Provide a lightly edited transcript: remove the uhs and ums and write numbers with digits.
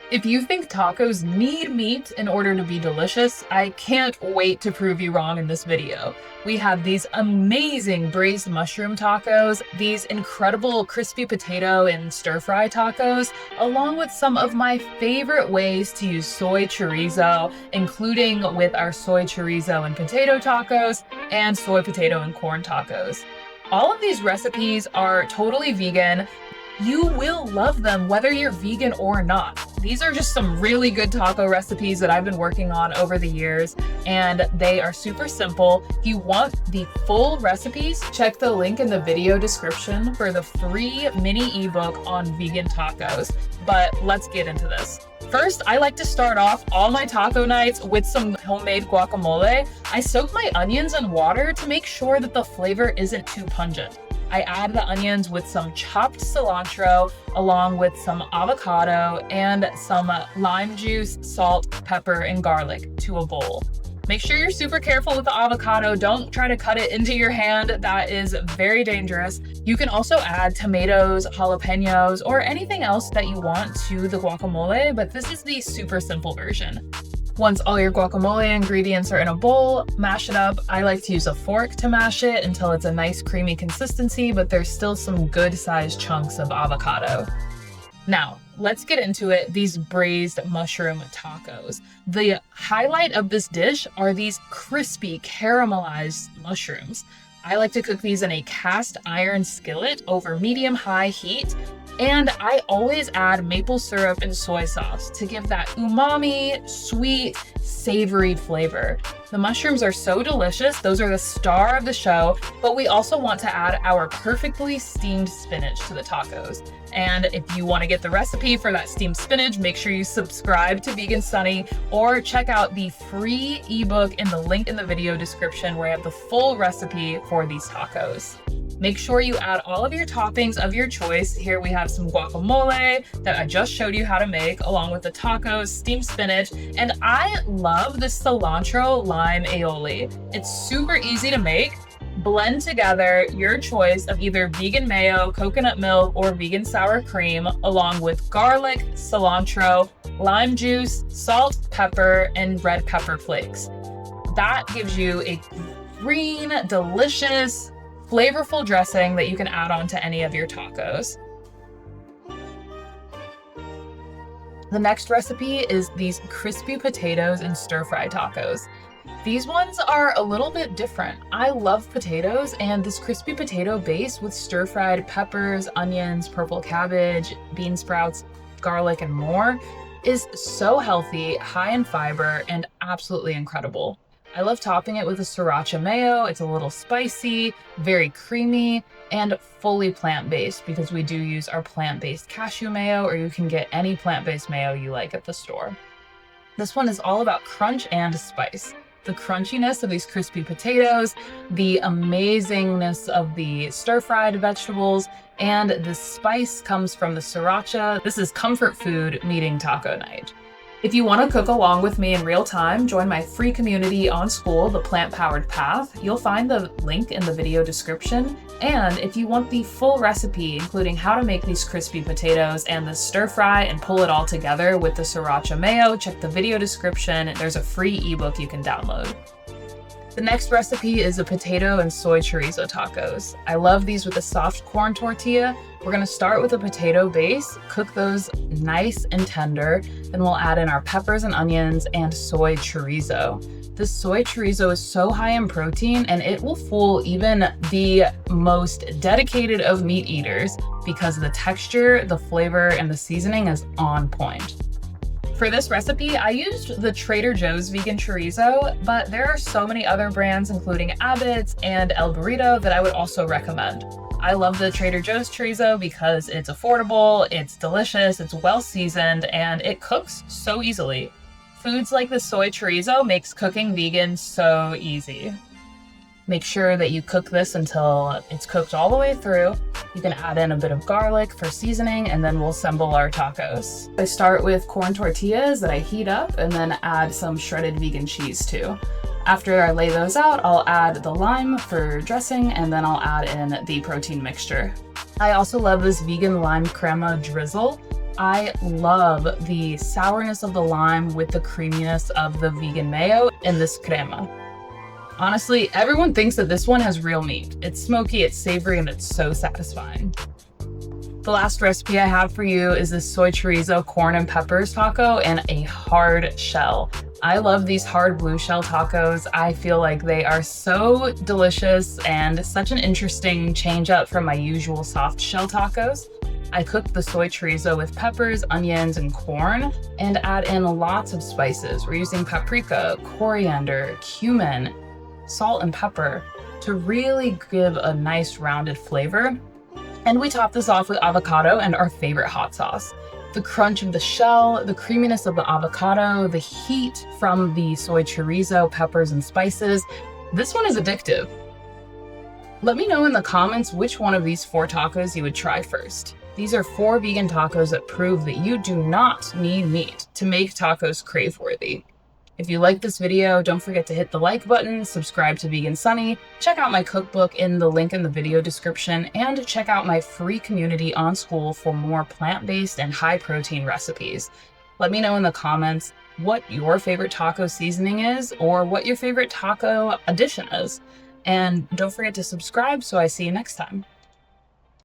If you think tacos need meat in order to be delicious, I can't wait to prove you wrong in this video. We have these amazing braised mushroom tacos, these incredible crispy potato and stir-fry tacos, along with some of my favorite ways to use soy chorizo, including with our soy chorizo and potato tacos and soy potato and corn tacos. All of these recipes are totally vegan. You will love them whether you're vegan or not. These are just some really good taco recipes that I've been working on over the years, and they are super simple. If you want the full recipes, check the link in the video description for the free mini ebook on vegan tacos. But let's get into this. First, I like to start off all my taco nights with some homemade guacamole. I soak my onions in water to make sure that the flavor isn't too pungent. I add the onions with some chopped cilantro, along with some avocado and some lime juice, salt, pepper, and garlic to a bowl. Make sure you're super careful with the avocado. Don't try to cut it into your hand. That is very dangerous. You can also add tomatoes, jalapeños, or anything else that you want to the guacamole, but this is the super simple version. Once all your guacamole ingredients are in a bowl, mash it up. I like to use a fork to mash it until it's a nice creamy consistency, but there's still some good sized chunks of avocado. Now, let's get into it, these braised mushroom tacos. The highlight of this dish are these crispy caramelized mushrooms. I like to cook these in a cast iron skillet over medium-high heat. And I always add maple syrup and soy sauce to give that umami, sweet, savory flavor. The mushrooms are so delicious. Those are the star of the show, but we also want to add our perfectly steamed spinach to the tacos. And if you want to get the recipe for that steamed spinach, make sure you subscribe to Vegan Sunny or check out the free ebook in the link in the video description where I have the full recipe for these tacos. Make sure you add all of your toppings of your choice. Here we have some guacamole that I just showed you how to make, along with the tacos, steamed spinach, and I love the cilantro lime aioli. It's super easy to make. Blend together your choice of either vegan mayo, coconut milk, or vegan sour cream, along with garlic, cilantro, lime juice, salt, pepper, and red pepper flakes. That gives you a green, delicious, flavorful dressing that you can add on to any of your tacos. The next recipe is these crispy potatoes and stir-fry tacos. These ones are a little bit different. I love potatoes, and this crispy potato base with stir-fried peppers, onions, purple cabbage, bean sprouts, garlic, and more is so healthy, high in fiber, and absolutely incredible. I love topping it with a sriracha mayo. It's a little spicy, very creamy, and fully plant-based because we do use our plant-based cashew mayo, or you can get any plant-based mayo you like at the store. This one is all about crunch and spice. The crunchiness of these crispy potatoes, the amazingness of the stir-fried vegetables, and the spice comes from the sriracha. This is comfort food meeting taco night. If you want to cook along with me in real time, join my free community on School, The Plant-Powered Path. You'll find the link in the video description. And if you want the full recipe, including how to make these crispy potatoes and the stir fry and pull it all together with the sriracha mayo, check the video description. There's a free ebook you can download. The next recipe is the potato and soy chorizo tacos. I love these with a soft corn tortilla. We're gonna start with a potato base, cook those nice and tender, then we'll add in our peppers and onions and soy chorizo. This soy chorizo is so high in protein, and it will fool even the most dedicated of meat eaters because the texture, the flavor, and the seasoning is on point. For this recipe, I used the Trader Joe's vegan chorizo, but there are so many other brands, including Abbott's and El Burrito, that I would also recommend. I love the Trader Joe's chorizo because it's affordable, it's delicious, it's well seasoned, and it cooks so easily. Foods like the soy chorizo makes cooking vegan so easy. Make sure that you cook this until it's cooked all the way through. You can add in a bit of garlic for seasoning, and then we'll assemble our tacos. I start with corn tortillas that I heat up and then add some shredded vegan cheese too. After I lay those out, I'll add the lime for dressing, and then I'll add in the protein mixture. I also love this vegan lime crema drizzle. I love the sourness of the lime with the creaminess of the vegan mayo in this crema. Honestly, everyone thinks that this one has real meat. It's smoky, it's savory, and it's so satisfying. The last recipe I have for you is this soy chorizo corn and peppers taco and a hard shell. I love these hard blue shell tacos. I feel like they are so delicious and such an interesting change up from my usual soft shell tacos. I cooked the soy chorizo with peppers, onions, and corn, and add in lots of spices. We're using paprika, coriander, cumin, salt, and pepper to really give a nice rounded flavor. And we top this off with avocado and our favorite hot sauce. The crunch of the shell, the creaminess of the avocado, the heat from the soy chorizo, peppers, and spices. This one is addictive. Let me know in the comments which one of these 4 tacos you would try first. These are 4 vegan tacos that prove that you do not need meat to make tacos crave-worthy. If you like this video, don't forget to hit the like button, subscribe to Vegan Sunny, check out my cookbook in the link in the video description, and check out my free community on School for more plant-based and high-protein recipes. Let me know in the comments what your favorite taco seasoning is or what your favorite taco addition is. And don't forget to subscribe so I see you next time.